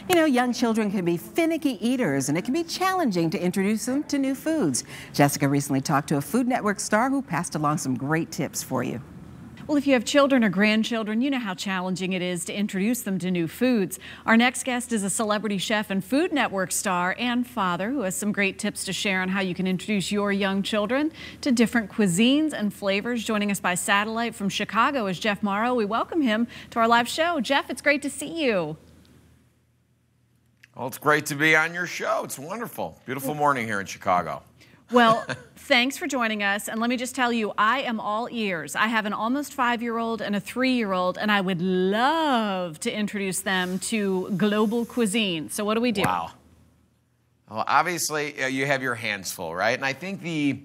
You know, young children can be finicky eaters, and it can be challenging to introduce them to new foods. Jessica recently talked to a Food Network star who passed along some great tips for you. Well, if you have children or grandchildren, you know how challenging it is to introduce them to new foods. Our next guest is a celebrity chef and Food Network star and father who has some great tips to share on how you can introduce your young children to different cuisines and flavors. Joining us by satellite from Chicago is Jeff Morrow. We welcome him to our live show. Jeff, it's great to see you. Well, it's great to be on your show. It's wonderful. Beautiful morning here in Chicago. Well, thanks for joining us. And let me just tell you, I am all ears. I have an almost 5-year-old and a 3-year-old, and I would love to introduce them to global cuisine. So what do we do? Wow. Well, obviously, you have your hands full, right? And I think the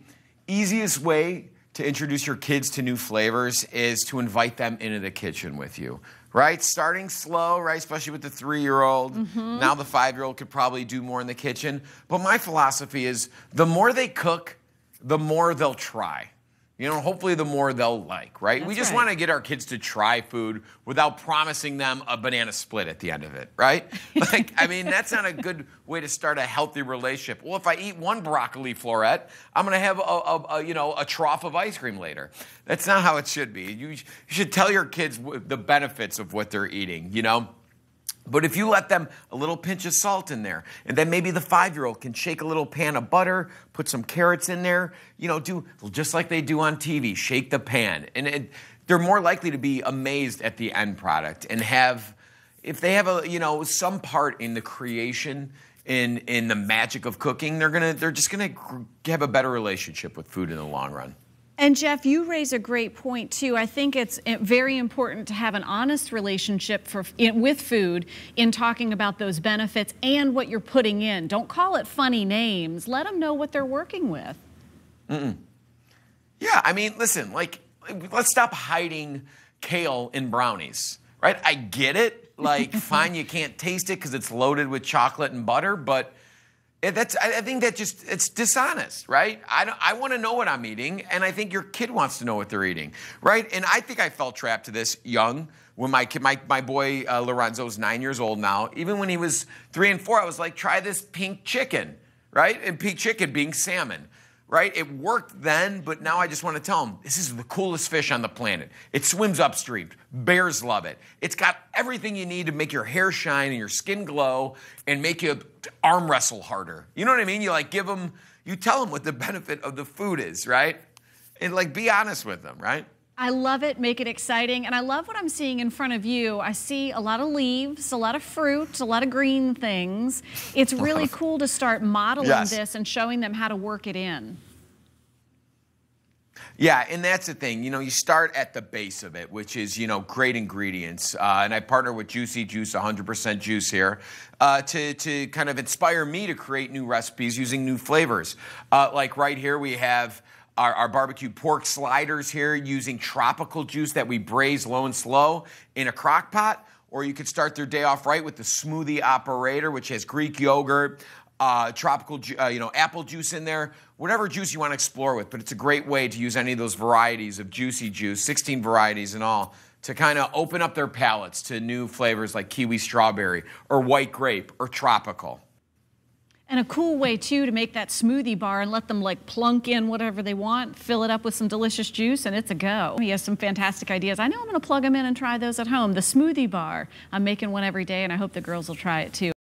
easiest way to introduce your kids to new flavors is to invite them into the kitchen with you, right? Starting slow, right? Especially with the 3-year-old. Now the 5-year-old could probably do more in the kitchen. But my philosophy is the more they cook, the more they'll try. You know, hopefully the more they'll like, right? We just want to get our kids to try food without promising them a banana split at the end of it, right? Like, I mean, that's not a good way to start a healthy relationship. Well, if I eat one broccoli floret, I'm going to have a trough of ice cream later. That's not how it should be. You should tell your kids the benefits of what they're eating, you know? But if you let them a little pinch of salt in there, and then maybe the 5-year-old can shake a little pan of butter, put some carrots in there, you know, do just like they do on TV, shake the pan. And they're more likely to be amazed at the end product and if they have some part in the creation, in the magic of cooking, they're just gonna have a better relationship with food in the long run. And Jeff, you raise a great point too. I think it's very important to have an honest relationship with food in talking about those benefits and what you're putting in. Don't call it funny names. Let them know what they're working with. Yeah, I mean, listen, like, let's stop hiding kale in brownies, right? I get it. Like, fine, you can't taste it because it's loaded with chocolate and butter, but I think it's dishonest, right? I want to know what I'm eating, and I think your kid wants to know what they're eating, right? And I think I fell trap to this young when my boy Lorenzo's 9 years old now. Even when he was 3 and 4, I was like, try this pink chicken, right? And pink chicken being salmon, right? It worked then, but now I just want to tell him, this is the coolest fish on the planet. It swims upstream. Bears love it. It's got everything you need to make your hair shine and your skin glow and make you arm wrestle harder. You know what I mean? You tell them what the benefit of the food is, right? And like, be honest with them, right? I love it. Make it exciting. And I love what I'm seeing in front of you. I see a lot of leaves, a lot of fruit, a lot of green things. It's really cool to start modeling this and showing them how to work it in. Yeah, and that's the thing. You know, you start at the base of it, which is, great ingredients. And I partner with Juicy Juice, 100% juice here, to kind of inspire me to create new recipes using new flavors. Like right here, we have our barbecue pork sliders here using tropical juice that we braise low and slow in a crock pot. Or you could start their day off right with the smoothie operator, which has Greek yogurt, tropical, apple juice in there, whatever juice you want to explore with. But it's a great way to use any of those varieties of Juicy Juice, 16 varieties in all, to kind of open up their palates to new flavors like kiwi strawberry or white grape or tropical. And a cool way, too, to make that smoothie bar and let them, like, plunk in whatever they want, fill it up with some delicious juice, and it's a go. He has some fantastic ideas. I know I'm going to plug them in and try those at home. The smoothie bar. I'm making one every day, and I hope the girls will try it, too.